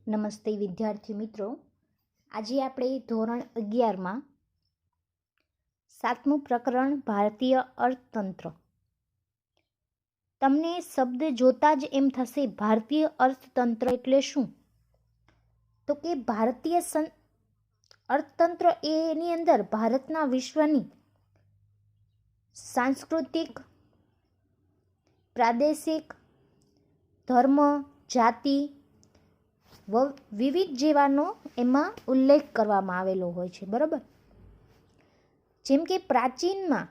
નમસ્તે વિદ્યાર્થી મિત્રો, આજે આપણે ધોરણ 11માં 7મું પ્રકરણ ભારતીય અર્થતંત્ર. તમને શબ્દ જોતા જ એમ થશે ભારતીય અર્થતંત્ર એટલે શું? તો કે ભારતીય અર્થતંત્ર એની અંદર ભારતના વિશ્વની સાંસ્કૃતિક, પ્રાદેશિક, ધર્મ, જાતિ, વિવિધ જેવાનો એમાં ઉલ્લેખ કરવામાં આવેલો હોય છે. બરાબર. જેમ કે પ્રાચીનમાં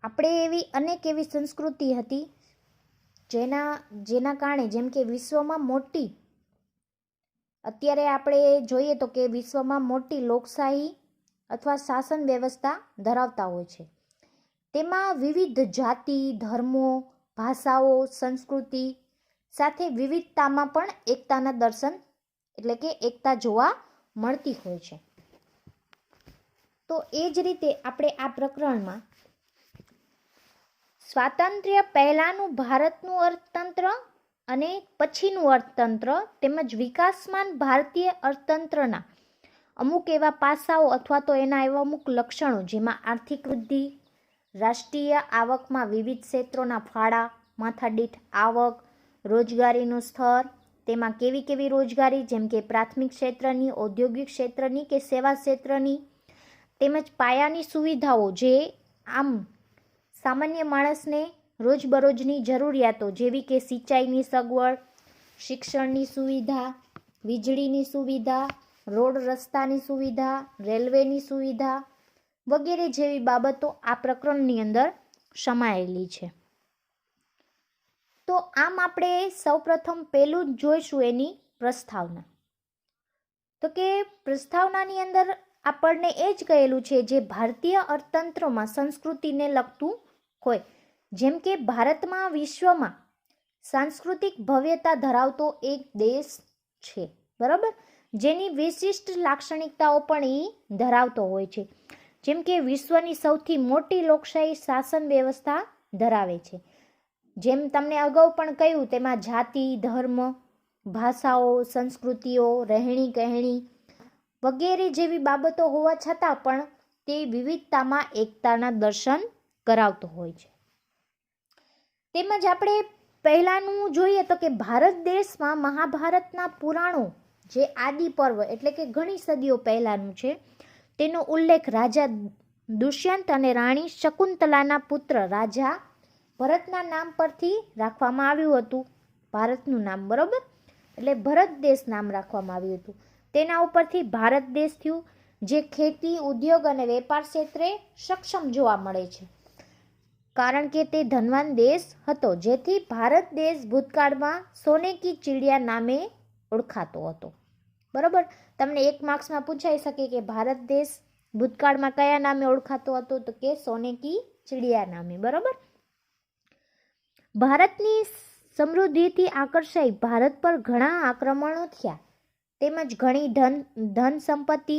આપણે અનેક એવી સંસ્કૃતિ હતી જેના કારણે, જેમ કે વિશ્વમાં મોટી, અત્યારે આપણે જોઈએ તો કે વિશ્વમાં મોટી લોકશાહી અથવા શાસન વ્યવસ્થા ધરાવતા હોય છે. તેમાં વિવિધ જાતિ, ધર્મો, ભાષાઓ, સંસ્કૃતિ સાથે વિવિધતામાં પણ એકતાના દર્શન એટલે કે એકતા જોવા મળતી હોય છે. તો એ જ રીતે આપણે આ પ્રકરણમાં સ્વાતંત્ર્ય પહેલાનું ભારતનું અર્થતંત્ર અને પછીનું અર્થતંત્ર તેમજ વિકાસમાન ભારતીય અર્થતંત્રના અમુક એવા પાસાઓ અથવા તો એના એવા અમુક લક્ષણો, જેમાં આર્થિક વૃદ્ધિ, રાષ્ટ્રીય આવકમાં વિવિધ ક્ષેત્રોના ફાળા, માથાદીઠ આવક, રોજગારીનું સ્તર, તેમાં કેવી કેવી રોજગારી, જેમ કે પ્રાથમિક ક્ષેત્રની, ઔદ્યોગિક ક્ષેત્રની કે સેવા ક્ષેત્રની, તેમજ પાયાની સુવિધાઓ જે આમ સામાન્ય માણસને રોજબરોજની જરૂરિયાતો જેવી કે સિંચાઈની સગવડ, શિક્ષણની સુવિધા, વીજળીની સુવિધા, રોડ રસ્તાની સુવિધા, રેલવેની સુવિધા વગેરે જેવી બાબતો આ પ્રકરણની અંદર સમાયેલી છે. તો આમ આપણે સૌપ્રથમ પહેલું જ જોઈશું એની પ્રસ્તાવના. તો કે પ્રસ્તાવનાની અંદર આપણને એ જ કહેલું છે જે ભારતીય અર્થતંત્રમાં સંસ્કૃતિને લગતું હોય. જેમ કે ભારતમાં વિશ્વમાં સાંસ્કૃતિક ભવ્યતા ધરાવતો એક દેશ છે. બરાબર. જેની વિશિષ્ટ લાક્ષણિકતાઓ પણ એ ધરાવતો હોય છે. જેમ કે વિશ્વની સૌથી મોટી લોકશાહી શાસન વ્યવસ્થા ધરાવે છે. જેમ તમને અગાઉ પણ કહ્યું, તેમાં જાતિ, ધર્મ, ભાષાઓ, સંસ્કૃતિઓ, રહેણી કહેણી વગેરે જેવી બાબતો હોવા છતાં પણ તે વિવિધતામાં એકતાના દર્શન કરાવતો હોય છે. તેમજ આપણે પહેલાનું જોઈએ તો કે ભારત દેશમાં મહાભારતના પુરાણો જે આદિ પર્વ એટલે કે ઘણી સદીઓ પહેલાનું છે, તેનો ઉલ્લેખ રાજા દુષ્યંત અને રાણી શકુંતલાના પુત્ર રાજા ભરતના નામ પરથી રાખવામાં આવ્યું હતું. ભારતનું નામ, બરોબર, એટલે ભરત દેશ નામ રાખવામાં આવ્યું હતું. તેના ઉપરથી ભારત દેશ થયું, જે ખેતી, ઉદ્યોગ અને વેપાર ક્ષેત્રે સક્ષમ જોવા મળે છે, કારણ કે તે ધનવાન દેશ હતો. જેથી ભારત દેશ ભૂતકાળમાં સોને કી ચિડિયા નામે ઓળખાતો હતો. બરોબર. તમને એક માર્ક્સમાં પૂછાઈ શકે કે ભારત દેશ ભૂતકાળમાં કયા નામે ઓળખાતો હતો? તો કે સોને કી ચિડિયા નામે. બરોબર. ભારતની સમૃદ્ધિથી આકર્ષાઈ ભારત પર ઘણા આક્રમણો થયા, તેમજ ઘણી ધન સંપત્તિ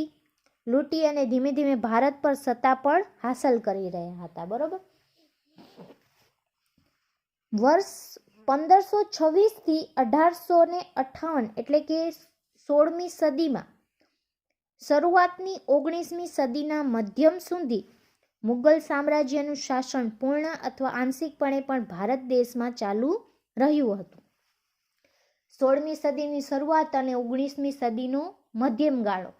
લૂંટી અને ધીમે ધીમે ભારત પર સત્તા પણ હાંસલ કરી રહ્યા હતા. બરોબર. વર્ષ 1526 થી 1858 એટલે કે 16મી સદીમાં શરૂઆતની 19મી સદીના મધ્યમ સુધી મુગલ સામ્રાજ્યનું શાસન પૂર્ણ અથવા આંશિકપણે પણ ભારત દેશમાં ચાલુ રહ્યું હતું. 16મી સદીની શરૂઆત અને 19મી સદીનો મધ્યમ ગાળો,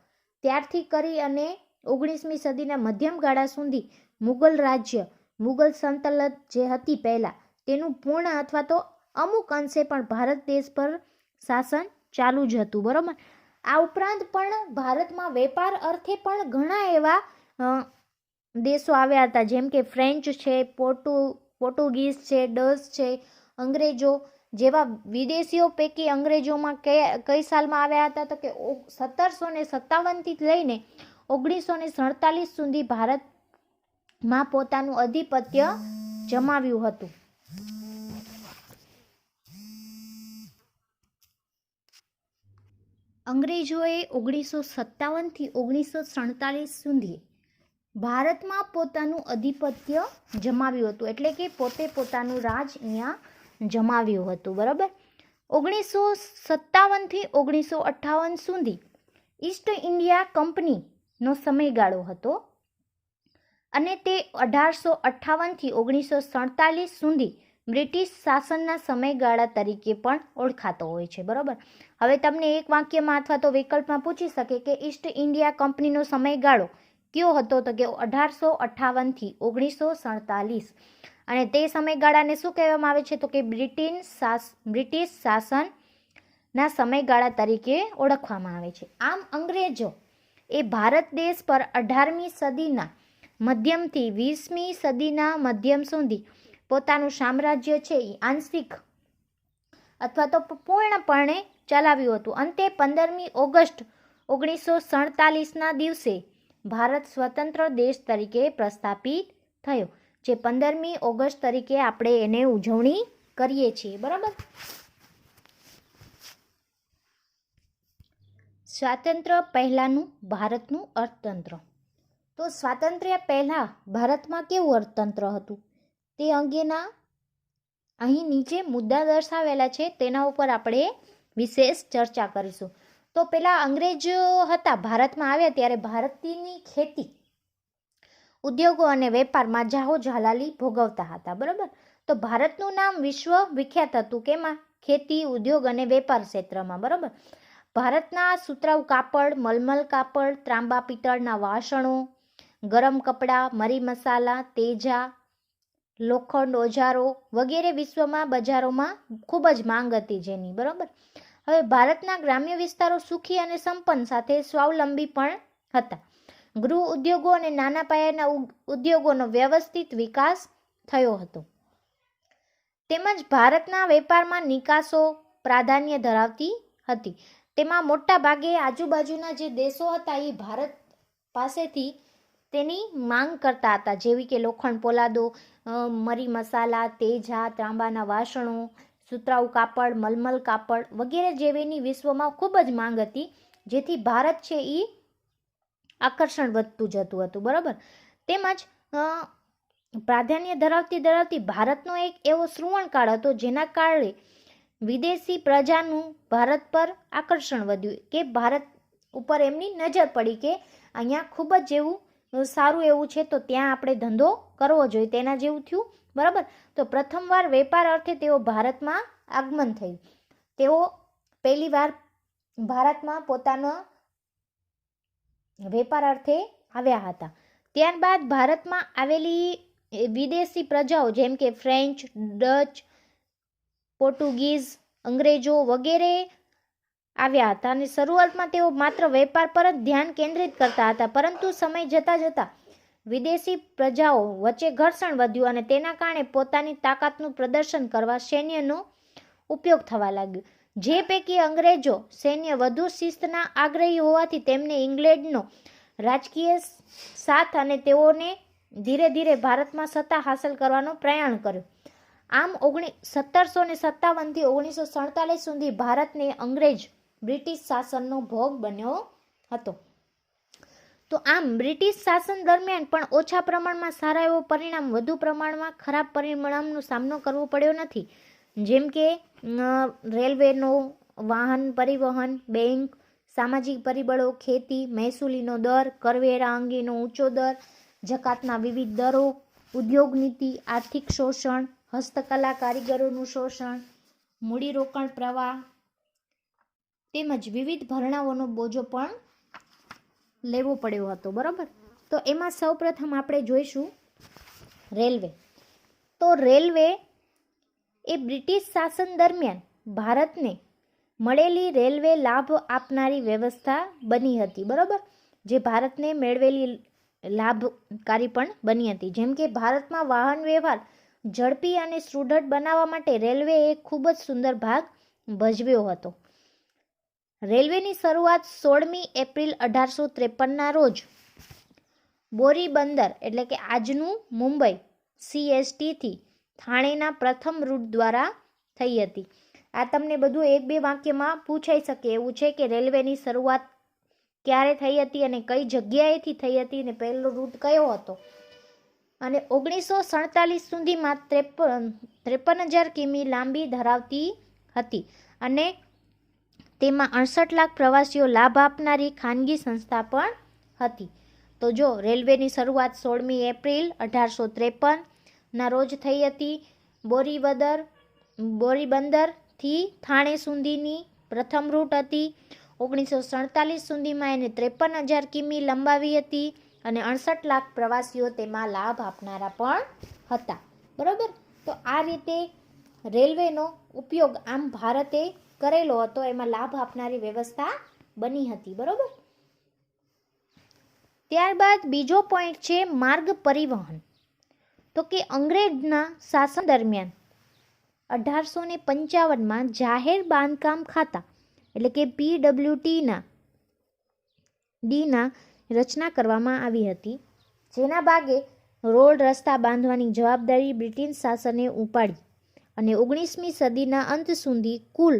ત્યારથી કરી અને 19મી સદીના મધ્યમ ગાળા સુધી મુગલ રાજ્ય, મુગલ સલ્તનત જે હતી પહેલા, તેનું પૂર્ણ અથવા તો અમુક અંશે પણ ભારત દેશ પર શાસન ચાલુ જ હતું. બરોબર. આ ઉપરાંત પણ ભારતમાં વેપાર અર્થે પણ ઘણા એવા દેશો આવ્યા હતા, જેમ કે ફ્રેન્ચ છે, પોર્ટુગીઝ છે, ડચ છે, અંગ્રેજો જેવા વિદેશીઓ પૈકી અંગ્રેજોમાં કઈ સાલમાં આવ્યા હતા? તો કે 1757 થી લઈને 1947 સુધી ભારતમાં પોતાનું આધિપત્ય જમાવ્યું હતું. અંગ્રેજોએ 1957 થી 1947 સુધી ભારતમાં પોતાનું આધિપત્ય જમાવ્યું હતું, એટલે કે પોતે પોતાનું રાજ અહીંયા જમાવ્યું હતું. બરાબર. 1957થી 1958 સુધી ઈસ્ટ ઇન્ડિયા કંપનીનો સમયગાળો હતો અને તે 1858થી 1947 સુધી બ્રિટિશ શાસનના સમયગાળા તરીકે પણ ઓળખાતો હોય છે. બરાબર. હવે તમને એક વાક્યમાં અથવા તો વિકલ્પમાં પૂછી શકે કે ઈસ્ટ ઇન્ડિયા કંપનીનો સમયગાળો કયો હતો, તો કે 1858થી 1947. અને તે સમયગાળાને શું કહેવામાં આવે છે, તો કે બ્રિટિશ શાસનના સમયગાળા તરીકે ઓળખવામાં આવે છે. આમ અંગ્રેજો એ ભારત દેશ પર 18મી સદીના મધ્યમથી 20મી સદીના મધ્યમ સુધી પોતાનું સામ્રાજ્ય છે એ આંશિક અથવા તો પૂર્ણપણે ચલાવ્યું હતું. અંતે 15મી ઓગસ્ટ 1947ના દિવસે ભારત સ્વતંત્ર દેશ તરીકે પ્રસ્થાપિત થયો, જે 15મી ઓગસ્ટ તરીકે આપણે એને ઉજવણી કરીએ છીએ. બરાબર. સ્વાતંત્ર્ય પહેલાંનું ભારતનું અર્થતંત્ર. તો સ્વાતંત્ર્ય પહેલાં ભારતમાં કેવું અર્થતંત્ર હતું તે અંગેના અહીં નીચે મુદ્દા દર્શાવેલા છે, તેના ઉપર આપણે વિશેષ ચર્ચા કરીશું. તો પેલા અંગ્રેજો હતા ભારતમાં આવ્યા ત્યારે ભારતની ખેતી, ઉદ્યોગો અને વેપારમાં જાહો જલાલી ભોગવતા હતા. બરાબર. તો ભારતનું નામ વિશ્વ વિખ્યાત હતું. કેમાં? ખેતી, ઉદ્યોગ અને વેપાર ક્ષેત્રમાં. બરાબર. ભારતના સુતરાઉ કાપડ, મલમલ કાપડ, ત્રાંબા પિત્તળના વાસણો, ગરમ કપડાં, મરી મસાલા, તેજા, લોખંડ ઓજારો વગેરે વિશ્વમાં બજારોમાં ખૂબ જ માંગ હતી જેની. બરાબર. હવે ભારતના ગ્રામ્ય વિસ્તારો સુખી અને સંપન્ન સાથે સ્વાવલંબી પણ હતા. ગૃહ ઉદ્યોગો અને નાના પાયાના ઉદ્યોગોનો વ્યવસ્થિત વિકાસ થયો હતો. તેમજ ભારતના વેપારમાં નિકાસો પ્રાધાન્ય ધરાવતી હતી. તેમાં મોટા ભાગે આજુબાજુના જે દેશો હતા એ ભારત પાસેથી તેની માંગ કરતા હતા, જેવી કે લોખંડ પોલાદો, મરી મસાલા, તેજા, ત્રાંબાના વાસણો, સુતરાઉ કાપડ, મલમલ કાપડ વગેરે જેવીની વિશ્વમાં ખૂબ જ માંગ હતી, જેથી ભારત છે એ આકર્ષણ વધતું જતું હતું. બરાબર. તેમજ પ્રાધાન્ય ધરાવતી ભારતનો એક એવો સુવર્ણકાળ હતો જેના કારણે વિદેશી પ્રજાનું ભારત પર આકર્ષણ વધ્યું, કે ભારત ઉપર એમની નજર પડી કે અહીંયા ખૂબ જ જેવું સારું એવું છે, તો ત્યાં આપણે ધંધો કરવો જોઈએ, તેના જેવું થયું. બરાબર. તો પ્રથમવાર વેપાર અર્થે તેઓ ભારતમાં આગમન થયું. તેઓ પહેલીવાર ભારતમાં પોતાના વેપાર અર્થે આવ્યા હતા. ત્યારબાદ ભારતમાં આવેલી વિદેશી પ્રજાઓ જેમ કે ફ્રેન્ચ, ડચ, પોર્ટુગીઝ, અંગ્રેજો વગેરે આવ્યા હતા અને શરૂઆતમાં તેઓ માત્ર વેપાર પર જ ધ્યાન કેન્દ્રિત કરતા હતા, પરંતુ સમય જતાં વિદેશી પ્રજાઓ વચ્ચે ઘર્ષણ વધ્યું અને તેના કારણે પોતાની તાકાતનું પ્રદર્શન કરવા સૈન્યનો ઉપયોગ થવા લાગ્યો. જે પૈકી અંગ્રેજો સૈન્ય વધુ શિસ્તના આગ્રહી હોવાથી તેમને ઇંગ્લેન્ડનો રાજકીય સાથ અને તેઓને ધીરે ધીરે ભારતમાં સત્તા હાંસલ કરવાનો પ્રયાણ કર્યો. આમ 1757થી 1947 સુધી ભારતને અંગ્રેજ બ્રિટિશ શાસનનો ભોગ બન્યો હતો. તો આમ બ્રિટિશ શાસન દરમિયાન પણ ઓછા પ્રમાણમાં સારા એવો પરિણામ, વધુ પ્રમાણમાં ખરાબ પરિણામનો સામનો કરવો પડ્યો નથી, જેમ કે રેલવેનો, વાહન પરિવહન, બેંક, સામાજિક પરિબળો, ખેતી, મહેસૂલીનો દર, કરવેરા અંગેનો ઊંચો દર, જકાતના વિવિધ દરો, ઉદ્યોગ નીતિ, આર્થિક શોષણ, હસ્તકલા કારીગરોનું શોષણ, મૂડીરોકાણ પ્રવાહ તેમજ વિવિધ ભરણાઓનો બોજો પણ લેવો પડ્યો હતો. બરાબર. તો એમાં સૌપ્રથમ આપણે જોઈશું રેલવે. તો રેલવે એ બ્રિટિશ શાસન દરમિયાન ભારતને મળેલી રેલવે લાભ આપનારી વ્યવસ્થા બની હતી. બરાબર. જે ભારતને મેળવેલી લાભકારી પણ બની હતી. જેમ કે ભારતમાં વાહન વ્યવહાર ઝડપી અને સુદૃઢ બનાવવા માટે રેલવે એક ખૂબ જ સુંદર ભાગ ભજવ્યો હતો. રેલવેની શરૂઆત 16મી એપ્રિલ 1853ના રોજ બોરી બંદર એટલે કે આજનું મુંબઈ CSTથી થાણેના પ્રથમ રૂટ દ્વારા થઈ હતી. આ તમને બધું એક બે વાક્યમાં પૂછાઈ શકે એવું છે કે રેલવેની શરૂઆત ક્યારે થઈ હતી અને કઈ જગ્યાએથી થઈ હતી અને પહેલો રૂટ કયો હતો. અને 1947 સુધીમાં 53,000 કિમી લાંબી ધરાવતી હતી. અને તેમાં 68 લાખ પ્રવાસીઓ લાભ આપનારી ખાનગી સંસ્થા પણ હતી. તો જો રેલવેની શરૂઆત 16મી એપ્રિલ 1853ના રોજ થઈ હતી. બોરીબંદરથી થાણે સુધીની પ્રથમ રૂટ હતી. 1947 સુધીમાં એને 53,000 કિમી લંબાવી હતી અને 68 લાખ પ્રવાસીઓ તેમાં લાભ આપનારા પણ હતા. બરોબર. તો આ રીતે રેલવેનો ઉપયોગ આમ ભારતે કરેલો હતો, એમાં લાભ આપનારી વ્યવસ્થા બની હતી. બરોબર. ત્યારબાદ બીજો પોઈન્ટ છે માર્ગ પરિવહન. તો કે અંગ્રેજના શાસન દરમિયાન 1855માં જાહેર બાંધકામ ખાતા એટલે કે PWTના રચના કરવામાં આવી હતી, જેના ભાગે રોડ રસ્તા બાંધવાની જવાબદારી બ્રિટિશ શાસને ઉપાડી અને 19મી સદીના અંત સુધી કુલ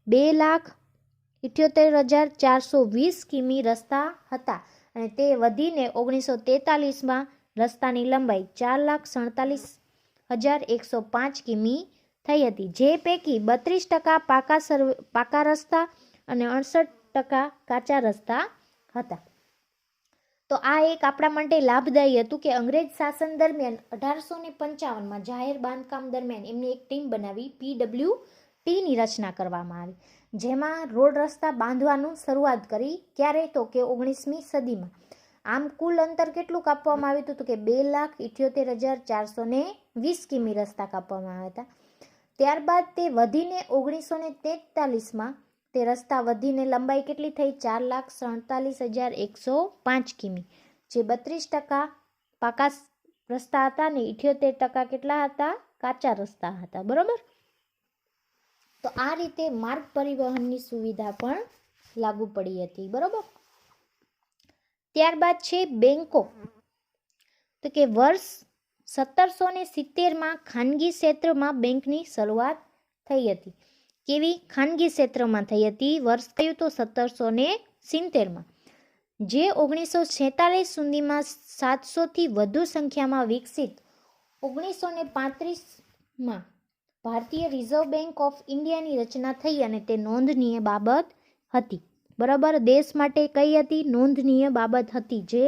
2,78,420 કિમી રસ્તા હતા અને તે વધીને 1943માં રસ્તાની લંબાઈ 4,47,105 કિમી થઈ હતી, જે પૈકી 32% પાકા રસ્તા અને 68% કાચા રસ્તા હતા. તો આ એક આપણા માટે લાભદાયી હતું કે અંગ્રેજ શાસન દરમિયાન 1855માં જાહેર બાંધકામ દરમિયાન એમની એક ટીમ બનાવી, PWTની રચના કરવામાં આવી, જેમાં રોડ રસ્તા બાંધવાનું શરૂઆત કરી. ક્યારે? તો કે 19મી સદીમાં. આમ કુલ અંતર કેટલું કાપવામાં આવ્યું હતું? તો કે 2,78,420 કિમી રસ્તા કાપવામાં આવ્યા હતા. ત્યારબાદ તે વધીને 1943માં તે રસ્તા વધીને લંબાઈ કેટલી થઈ? 4,47,105 કિમી, જે 32% પાકા રસ્તા હતા ને 78% કેટલા હતા? કાચા રસ્તા હતા. બરોબર. તો આ રીતે માર્ગ પરિવહનની સુવિધા પણ લાગુ પડી હતી. બરોબર. ત્યારબાદ છે બેંકો. તો કે વર્ષ 1770માં ખાનગી ક્ષેત્રમાં બેંકની શરૂઆત થઈ હતી. કેવી? ખાનગી ક્ષેત્રમાં થઈ હતી. વર્ષ કયું? તો 1770માં, જે 1946 સુધીમાં 700થી વધુ સંખ્યામાં વિકસિત. 1935માં ભારતીય રિઝર્વ બેંક ઓફ ઇન્ડિયાની રચના થઈ અને તે નોંધનીય બાબત હતી. બરાબર. દેશ માટે કઈ હતી? નોંધનીય બાબત હતી, જે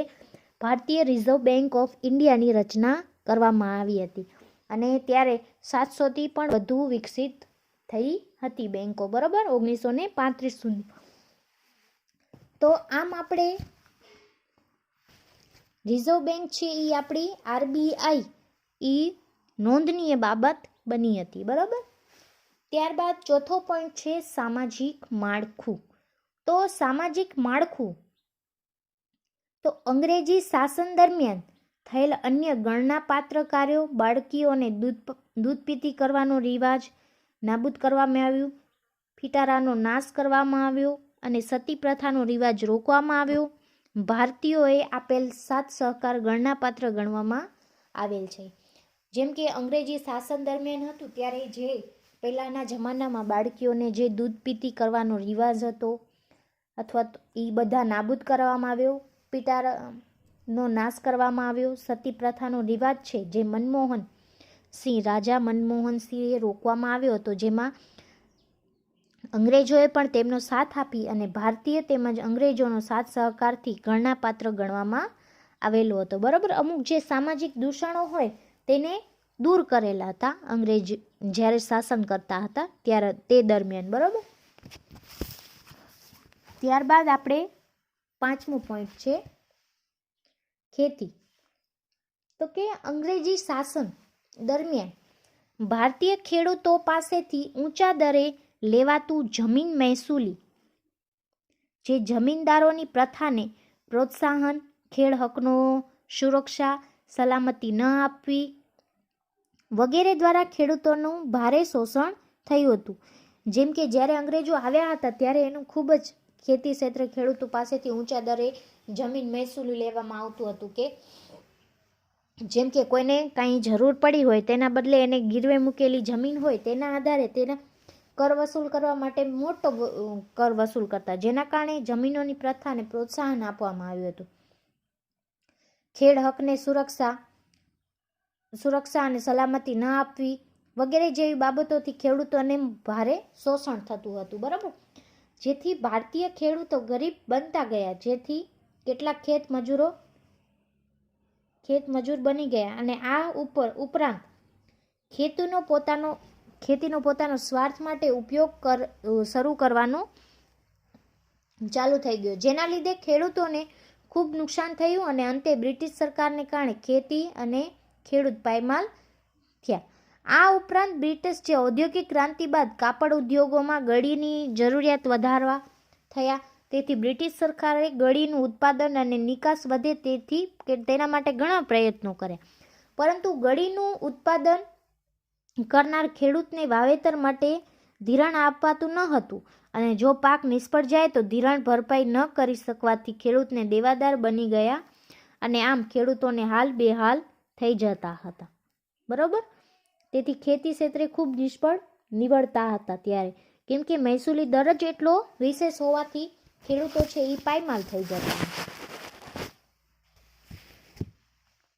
ભારતીય રિઝર્વ બેંક ઓફ ઇન્ડિયાની રચના કરવામાં આવી હતી અને ત્યારે 700થી પણ વધુ વિકસિત થઈ હતી બેંકો. બરાબર. 1935 સુધી. તો આમ આપણે રિઝર્વ બેંક છે એ આપણી RBI એ નોંધનીય બાબત બની હતી. બરાબર. ત્યારબાદ ચોથો પોઈન્ટ છે સામાજિક માળખું. તો સામાજિક માળખું તો અંગ્રેજી શાસન દરમિયાન થયેલ અન્ય ગણનાપાત્ર કાર્યો, બાળકીઓને દૂધ પીતી કરવાનો રિવાજ નાબૂદ કરવામાં આવ્યું, ફિટારાનો નાશ કરવામાં આવ્યો અને સતી પ્રથાનો રિવાજ રોકવામાં આવ્યો. ભારતીયોએ આપેલ સાથ સહકાર ગણનાપાત્ર ગણવામાં આવેલ છે. જેમ કે અંગ્રેજી શાસન દરમિયાન હતું ત્યારે જે પહેલાંના જમાનામાં બાળકીઓને જે દૂધ પીતી કરવાનો રિવાજ હતો અથવા એ બધા નાબૂદ કરવામાં આવ્યો, પિટારાનો નાશ કરવામાં આવ્યો, સતી પ્રથાનો રિવાજ છે જે રાજા મનમોહન સિંહે રોકવામાં આવ્યો હતો, જેમાં અંગ્રેજોએ પણ તેમનો સાથ આપી અને ભારતીય તેમજ અંગ્રેજોનો સાથ સહકારથી ગણનાપાત્ર ગણવામાં આવેલો હતો. બરાબર. અમુક જે સામાજિક દૂષણો હોય તેને દૂર કરેલા હતા અંગ્રેજ જ્યારે શાસન કરતા હતા ત્યારે તે દરમિયાન. બરાબર. ત્યારબાદ આપણે પાંચમું પોઈન્ટ છે ખેતી. તો કે અંગ્રેજી શાસન દરમિયાન ભારતીય ખેડૂતો પાસેથી ઊંચા દરે લેવાતું જમીન મહેસૂલી, જે જમીનદારોની પ્રથાને પ્રોત્સાહન, ખેડ હકનો સુરક્ષા, સલામતી ન આપવી વગેરે દ્વારા ખેડૂતોનું ભારે શોષણ થયું હતું. જેમ કે જ્યારે અંગ્રેજો આવ્યા હતા ત્યારે એનું ખૂબ જ ખેતી ક્ષેત્રે ખેડૂતો પાસેથી ઊંચા દરે જમીન મહેસૂલી લેવામાં આવતું હતું કે જેમ કે કોઈને કાંઈ જરૂર પડી હોય તેના બદલે એને ગીરવે મૂકેલી જમીન હોય તેના આધારે તેના કર વસૂલ કરવા માટે મોટો કર વસૂલ કરતા, જેના કારણે જમીનોની પ્રથાને પ્રોત્સાહન આપવામાં આવ્યું હતું. ખેડ હકને સુરક્ષા અને સલામતી ન આપવી વગેરે જેવી બાબતોથી ખેડૂતોને ભારે શોષણ થતું હતું, બરાબર. જેથી ભારતીય ખેડૂતો ગરીબ બનતા ગયા, જેથી કેટલાક ખેતમજૂર બની ગયા અને આ ઉપરાંત ખેતીનો પોતાનો સ્વાર્થ માટે ઉપયોગ શરૂ કરવાનો ચાલુ થઈ ગયો, જેના લીધે ખેડૂતોને ખૂબ નુકસાન થયું અને અંતે બ્રિટિશ સરકારને કારણે ખેતી અને ખેડૂત પાયમાલ થયા. આ ઉપરાંત બ્રિટિશ જે ઔદ્યોગિક ક્રાંતિ બાદ કાપડ ઉદ્યોગોમાં ગળીની જરૂરિયાત વધારવા થયા, તેથી બ્રિટિશ સરકારે ગળીનું ઉત્પાદન અને નિકાસ વધે તેના માટે ઘણા પ્રયત્નો કર્યા, પરંતુ ગળીનું ઉત્પાદન કરનાર ખેડૂતને વાવેતર માટે ધિરાણ અપાતું ન હતું અને જો પાક નિષ્ફળ જાય તો ધિરાણ ભરપાઈ ન કરી શકવાથી ખેડૂતને દેવાદાર બની ગયા અને આમ ખેડૂતોને હાલ બેહાલ થઈ જતા હતા, બરોબર. તેથી ખેતી ક્ષેત્રે ખૂબ નિષ્ફળ નીવડતા હતા ત્યારે, કેમ કે મહેસૂલી દર જ એટલો વિશેષ હોવાથી ખેડૂતો છે એ પાયમાલ થઈ જતા.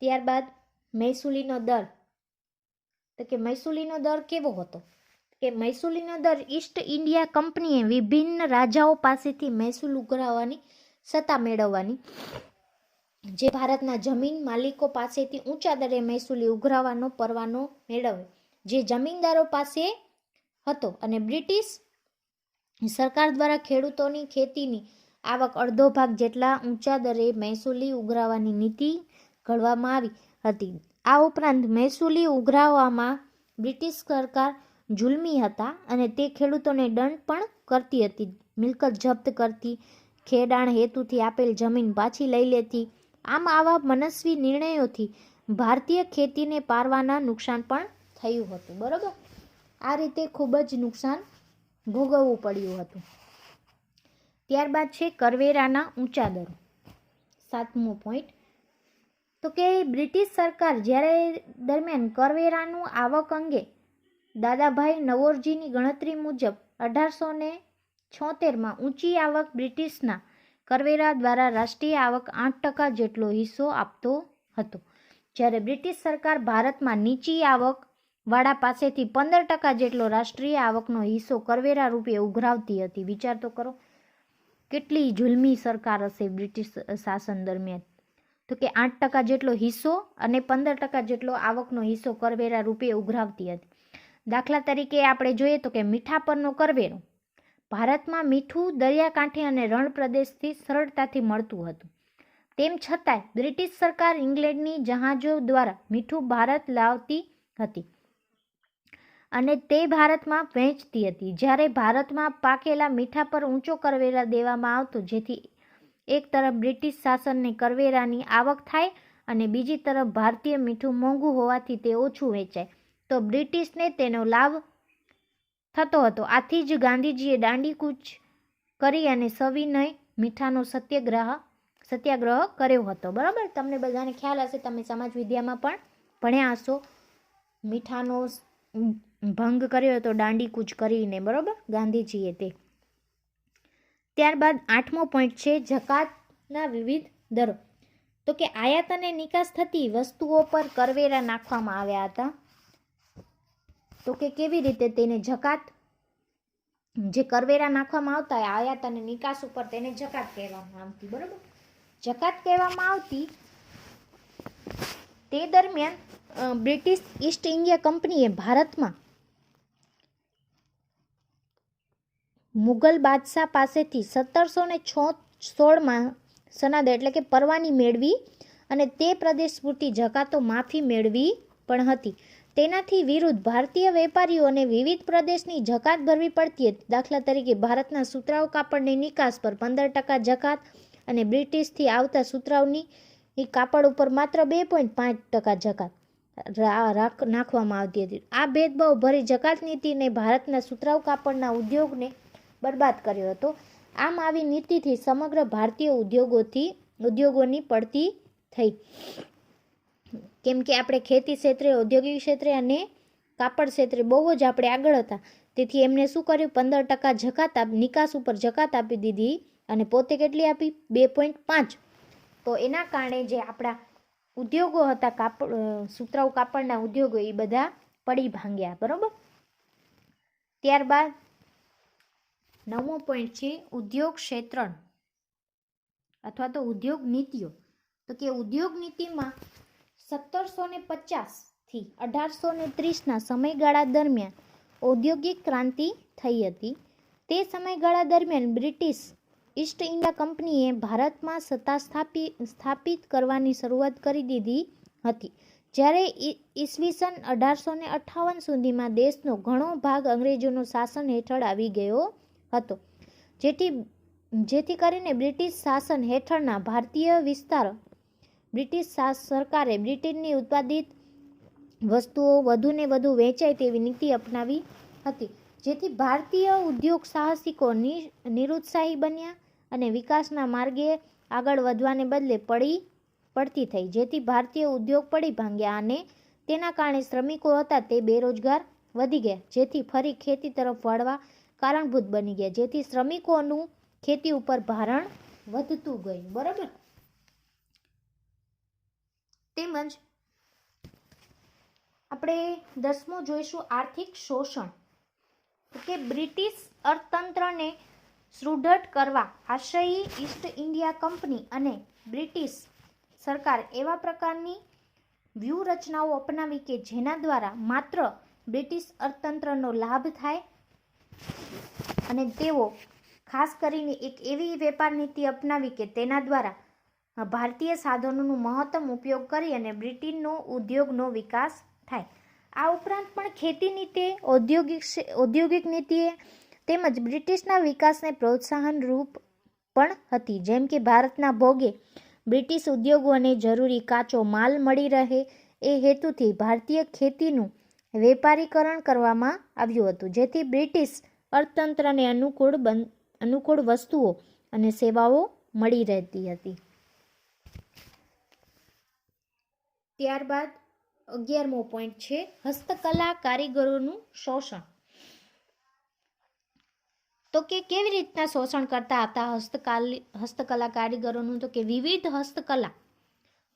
ત્યારબાદ મહેસૂલીનો દર, તો કે મહેસૂલીનો દર કેવો હતો કે મહેસૂલીનો દર ઈસ્ટ ઇન્ડિયા કંપનીએ વિભિન્ન રાજાઓ પાસેથી મહેસૂલ ઉઘરાવવાની સત્તા મેળવવાની, જે ભારતના જમીન માલિકો પાસેથી ઊંચા દરે મહેસૂલી ઉઘરાવવાનો પરવાનો મેળવ્યો, જે જમીનદારો પાસે હતો, અને બ્રિટિશ સરકાર દ્વારા ખેડૂતોની ખેતીની આવક અડધો ભાગ જેટલા ઊંચા દરે મહેસૂલી ઉઘરાવવાની નીતિ ઘડવામાં આવી હતી. આ ઉપરાંત મહેસૂલી ઉઘરાવવામાં બ્રિટિશ સરકાર જુલ્મી હતા અને તે ખેડૂતોને દંડ પણ કરતી હતી, મિલકત જપ્ત કરતી, ખેડાણ હેતુથી આપેલ જમીન પાછી લઈ લેતી. આમ આવા મનસ્વી નિર્ણયોથી ભારતીય ખેતીને પારવાના નુકસાન પણ થયું હતું, બરાબર. આ રીતે ખૂબ જ નુકસાન ભોગવવું પડ્યું હતું. ત્યારબાદ છે કરવેરાના ઊંચા દરો. 7મો પોઈન્ટ, તો કે બ્રિટિશ સરકાર જ્યારે દરમિયાન કરવેરાનું આવક અંગે દાદાભાઈ નવોરજીની ગણતરી મુજબ 1876માં ઊંચી આવક બ્રિટિશના કરવેરા દ્વારા રાષ્ટ્રીય આવક 8% જેટલો હિસ્સો આપતો હતો, જ્યારે બ્રિટિશ સરકાર ભારતમાં નીચી આવક વાળા પાસેથી 15% જેટલો રાષ્ટ્રીય આવકનો હિસ્સો કરવેરા રૂપે ઉઘરાવતી હતી. વિચાર તો કરો કેટલી જુલ્મી સરકાર હશે બ્રિટિશ શાસન દરમિયાન. તો કે 8% જેટલો હિસ્સો અને 15% જેટલો આવકનો હિસ્સો કરવેરા રૂપે ઉઘરાવતી હતી. દાખલા તરીકે આપણે જોઈએ તો કે મીઠા પરનો કરવેરો. ભારતમાં મીઠું દરિયાકાંઠે અને રણ પ્રદેશથી સરળતાથી મળતું હતું, તેમ છતાંય બ્રિટિશ સરકાર ઇંગ્લેન્ડની જહાજો દ્વારા મીઠું ભારત લાવતી હતી અને તે ભારતમાં વહેંચતી હતી, જ્યારે ભારતમાં પાકેલા મીઠા પર ઊંચો કરવેરા દેવામાં આવતો, જેથી એક તરફ બ્રિટિશ શાસનને કરવેરાની આવક થાય અને બીજી તરફ ભારતીય મીઠું મોંઘું હોવાથી તે ઓછું વેચાય, તો બ્રિટિશને તેનો લાભ થતો હતો. આથી જ ગાંધીજીએ દાંડીકૂચ કરી અને સવિનય મીઠાનો સત્યાગ્રહ કર્યો હતો, બરાબર. તમને બધાને ખ્યાલ હશે, તમે સમાજ વિદ્યામાં પણ ભણ્યા હશો, મીઠાનો ભંગ કર્યો હતો દાંડીકૂચ કરીને, બરાબર, ગાંધીજીએ તે. ત્યારબાદ 8મો પોઈન્ટ છે જકાતના વિવિધ દરો. તો કે આયાત અને નિકાસ થતી વસ્તુઓ પર કરવેરા નાખવામાં આવ્યા હતા. તો કે કેવી રીતે તેને જકાત, જે કરવેરા નાખવામાં આવતા આયાત અને નિકાસ ઉપર, તેને જકાત કહેવામાં આવતી, બરાબર. જકાત કહેવામાં આવતી. તે દરમિયાન બ્રિટિશ ઈસ્ટ ઇન્ડિયા કંપનીએ ભારતમાં મુગલ બાદશાહ પાસેથી 1716માં સનદ એટલે કે પરવાની મેળવી અને તે પ્રદેશ પૂરતી જકાતો માફી મેળવી પણ હતી. તેનાથી વિરુદ્ધ ભારતીય વેપારીઓને વિવિધ પ્રદેશની જકાત ભરવી પડતી હતી. દાખલા તરીકે ભારતના સુતરાઉ કાપડની નિકાસ પર 15% જકાત અને બ્રિટિશથી આવતા સુતરાઉની કાપડ ઉપર માત્ર 2.5% જકાત નાખવામાં આવતી હતી. આ ભેદભાવ ભરી જકાત નીતિને ભારતના સુતરાઉ કાપડના ઉદ્યોગને બરબાદ કર્યો હતો. આમ આવી નીતિથી સમગ્ર ભારતીય ઉદ્યોગોની પડતી થઈ, કેમ કે આપણે ખેતી ક્ષેત્રે, ઔદ્યોગિક ક્ષેત્રે અને કાપડ ક્ષેત્રે બહુ જ આપણે આગળ હતા. તેથી એમને શું કર્યું, 15% જકાત નિકાસ ઉપર જકાત આપી દીધી અને પોતે કેટલી આપી, 2.5. તો એના કારણે જે આપણા ઉદ્યોગો હતા, સુતરાઉ કાપડના ઉદ્યોગો, એ બધા પડી ભાંગ્યા. બરોબર. ત્યારબાદ 9મો પોઈન્ટ છે ઉદ્યોગ ક્ષેત્ર અથવા તો ઉદ્યોગ નીતિઓ. તો કે ઉદ્યોગ નીતિમાં 1750 થી 1830ના સમયગાળા દરમિયાન ઔદ્યોગિક ક્રાંતિ થઈ હતી. તે સમયગાળા દરમિયાન બ્રિટિશ ઈસ્ટ ઇન્ડિયા કંપનીએ ભારતમાં સત્તા સ્થાપિત કરવાની શરૂઆત કરી દીધી હતી. જ્યારે ઈસવીસન 1858 સુધીમાં દેશનો ઘણો ભાગ અંગ્રેજોના શાસન હેઠળ આવી ગયો હતો. જેથી કરીને બ્રિટિશ શાસન હેઠળના ભારતીય વિસ્તાર બ્રિટિશ સરકારે બ્રિટનની ઉત્પાદિત વસ્તુઓ વધુને વધુ વેચાય તેવી નીતિ અપનાવી હતી. જેથી ભારતીય ઉદ્યોગ સાહસિકો નિરુત્સાહી બન્યા અને વિકાસના માર્ગે આગળ વધવાને બદલે પડતી થઈ. જેથી ભારતીય ઉદ્યોગ પડી ભાંગ્યા અને તેના કારણે શ્રમિકો હતા તે બેરોજગાર વધી ગયા. જેથી ફરી ખેતી તરફ વળવા કારણભૂત બની ગયા. જેથી શ્રમિકોનું ખેતી ઉપર ભારણ વધતું ગયું. બરાબર. તેમજ આપણે 10મો જોઈશું આર્થિક શોષણ. કે બ્રિટિશ અર્થતંત્રને સુદૃઢ કરવા આશયી ઈસ્ટ ઇન્ડિયા કંપની અને બ્રિટિશ સરકાર એવા પ્રકારની વ્યૂહરચનાઓ અપનાવી કે જેના દ્વારા માત્ર બ્રિટિશ અર્થતંત્રનો લાભ થાય અને તેઓ ખાસ કરીને એક એવી વેપાર નીતિ અપનાવી કે તેના દ્વારા ભારતીય સાધનોનો મહત્તમ ઉપયોગ કરી અને બ્રિટનનો ઉદ્યોગનો વિકાસ થાય. આ ઉપરાંત પણ ખેતી નીતિ, ઔદ્યોગિક નીતિએ તેમજ બ્રિટિશના વિકાસને પ્રોત્સાહન રૂપ પણ હતી. જેમ કે ભારતના ભોગે બ્રિટિશ ઉદ્યોગોને જરૂરી કાચો માલ મળી રહે એ હેતુથી ભારતીય ખેતીનું વેપારીકરણ કરવામાં આવ્યું હતું. જેથી બ્રિટિશ અર્થતંત્રને અનુકૂળ વસ્તુઓ અને સેવાઓ મળી રહેતી હતી. ત્યારબાદ 11મો પોઈન્ટ છે હસ્તકલા કારીગરોનું શોષણ. તો કે કેવી રીતના શોષણ કરતા હતા હસ્તકલા કારીગરોનું? તો કે વિવિધ હસ્તકલા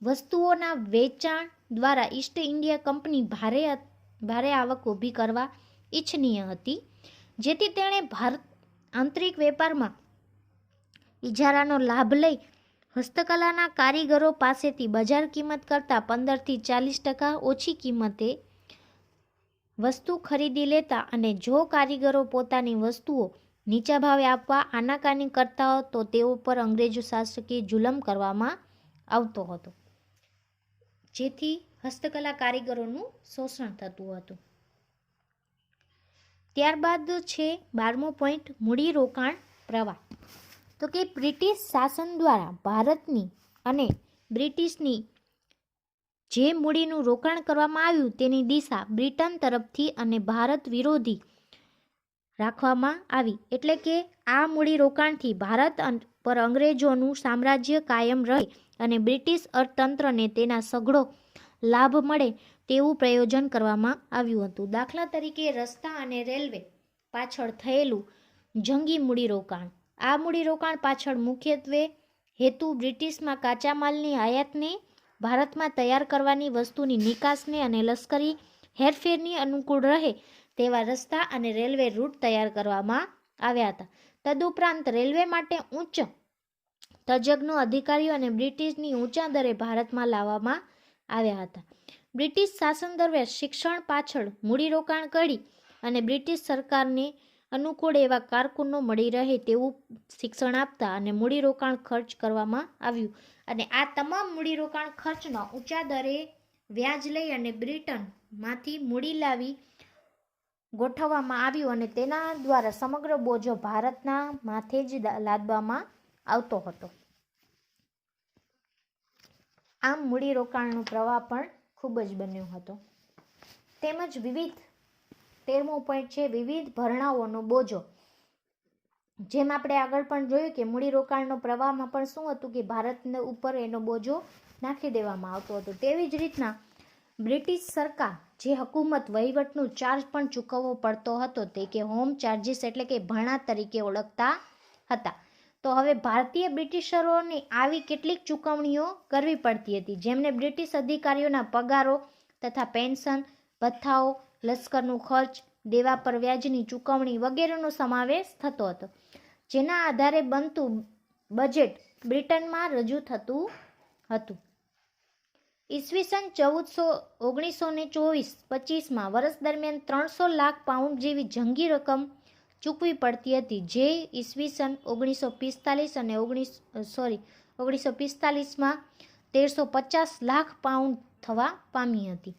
વસ્તુઓના વેચાણ દ્વારા ઈસ્ટ ઇન્ડિયા કંપની ભારે આવક ઊભી કરવા ઈચ્છનીય હતી. જેથી તેણે આંતરિક વેપારમાં ઇજારાનો લાભ લઈ હસ્તકલાના કારીગરો પાસેથી બજાર કિંમત કરતાં 15 થી 40% ઓછી કિંમતે વસ્તુ ખરીદી લેતા અને જો કારીગરો પોતાની વસ્તુઓ નીચા ભાવે આપવા આનાકાની કરતા તો તેઓ પર અંગ્રેજો શાસકીય જુલમ કરવામાં આવતો હતો. જેથી હસ્તકલા કારીગરોનું શોષણ થતું હતું. ત્યારબાદ છે 12મો પોઈન્ટ મૂડીરોકાણ પ્રવાહ. તો કે બ્રિટિશ શાસન દ્વારા ભારતની અને બ્રિટિશની જે મૂડીનું રોકાણ કરવામાં આવ્યું તેની દિશા બ્રિટન તરફથી અને ભારત વિરોધી રાખવામાં આવી. એટલે કે આ મૂડીરોકાણથી ભારત પર અંગ્રેજોનું સામ્રાજ્ય કાયમ રહે અને બ્રિટિશ અર્થતંત્રને તેના સઘળો લાભ મળે તેવું પ્રયોજન કરવામાં આવ્યું હતું. દાખલા તરીકે રસ્તા અને રેલવે પાછળ થયેલું જંગી મૂડીરોકાણ. આ મૂડીરોકાણ પાછળ મુખ્યત્વે હેતુ બ્રિટિશમાં કાચા માલની આયાતને, ભારતમાં તૈયાર કરવાની વસ્તુની નિકાસને અને લશ્કરી હેરફેરની અનુકૂળ રહે તેવા રસ્તા અને રેલવે રૂટ તૈયાર કરવામાં આવ્યા હતા. તદુપરાંત રેલવે માટે ઉચ્ચ તજજ્ઞો, અધિકારીઓ અને બ્રિટિશની ઊંચા દરે ભારતમાં લાવવામાં આવ્યા હતા. બ્રિટિશ શાસન દરમિયાન શિક્ષણ પાછળ મૂડીરોકાણ કરી અને બ્રિટિશ સરકારને અનુકૂળ એવા કારકુનો મળી રહે તેવું શિક્ષણ આપતા અને મૂડીરોકાણ ખર્ચ કરવામાં આવ્યું. અને આ તમામ મૂડીરોકાણ ખર્ચનો ઊંચા દરે વ્યાજ લઈ અને બ્રિટનમાંથી મૂડી લાવી ગોઠવવામાં આવ્યું અને તેના દ્વારા સમગ્ર બોજો ભારતના માથે જ લાદવામાં આવતો હતો. આમ મૂડીરોકાણનો પ્રવાહ પણ ખૂબ જ બન્યો હતો. તેમજ 13મો પોઈન્ટ છે વિવિધ ભરણાઓનો બોજો. જેમ આપણે આગળ પણ જોયું કે મૂડીરોકાણનો પ્રવાહમાં પણ શું હતું કે ભારત ઉપર એનો બોજો નાખી દેવામાં આવતો હતો. તેવી જ રીતના બ્રિટિશ સરકાર જે હુકુમત વહીવટનું ચાર્જ પણ ચૂકવવો પડતો હતો તે કે હોમ ચાર્જીસ એટલે કે ભરણા તરીકે ઓળખતા હતા. તો હવે ભારતીય બ્રિટિશરોને આવી કેટલીક ચૂકવણીઓ કરવી પડતી હતી જેમને બ્રિટિશ અધિકારીઓના પગારો તથા પેન્શન, ભથ્થાઓ, લશ્કરનું ખર્ચ, દેવા પર વ્યાજની ચૂકવણી વગેરેનો સમાવેશ થતો હતો, જેના આધારે બનતું બજેટ બ્રિટનમાં રજૂ થતું હતું. ઈસવીસન 1924-25માં વર્ષ દરમિયાન 300 લાખ પાઉન્ડ જેવી જંગી રકમ ચૂકવી પડતી હતી, જે ઈસવીસન 1945 અને 1945માં 1350 લાખ પાઉન્ડ થવા પામી હતી.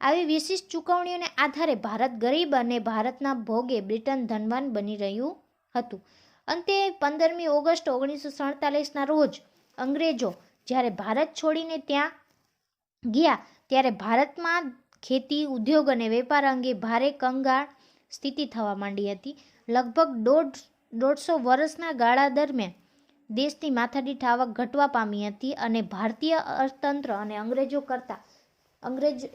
આવી વિશિષ્ટ ચૂકવણીઓને આધારે ભારત ગરીબ અને ભારતના ભોગે બ્રિટન ધનવાન બની રહ્યું હતું. અંતે 15મી ઓગસ્ટ 1947ના રોજ અંગ્રેજો જ્યારે ભારત છોડીને ત્યાં ગયા ત્યારે ભારતમાં ખેતી, ઉદ્યોગ અને વેપાર અંગે ભારે કંગાળ સ્થિતિ થવા માંડી હતી. લગભગ 150 વર્ષના ગાળા દરમિયાન દેશની માથાદીઠ આવક ઘટવા પામી હતી અને ભારતીય અર્થતંત્ર અને અંગ્રેજો કરતાં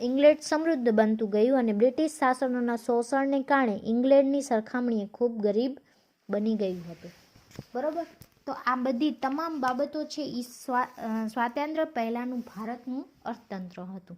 ઇંગ્લેન્ડ સમૃદ્ધ બનતું ગયું અને બ્રિટિશ શાસનોના શોષણને કારણે ઇંગ્લેન્ડની સરખામણીએ ખૂબ ગરીબ બની ગયું હતું. બરાબર, તો આ બધી તમામ બાબતો છે એ સ્વાતંત્ર્ય પહેલાંનું ભારતનું અર્થતંત્ર હતું.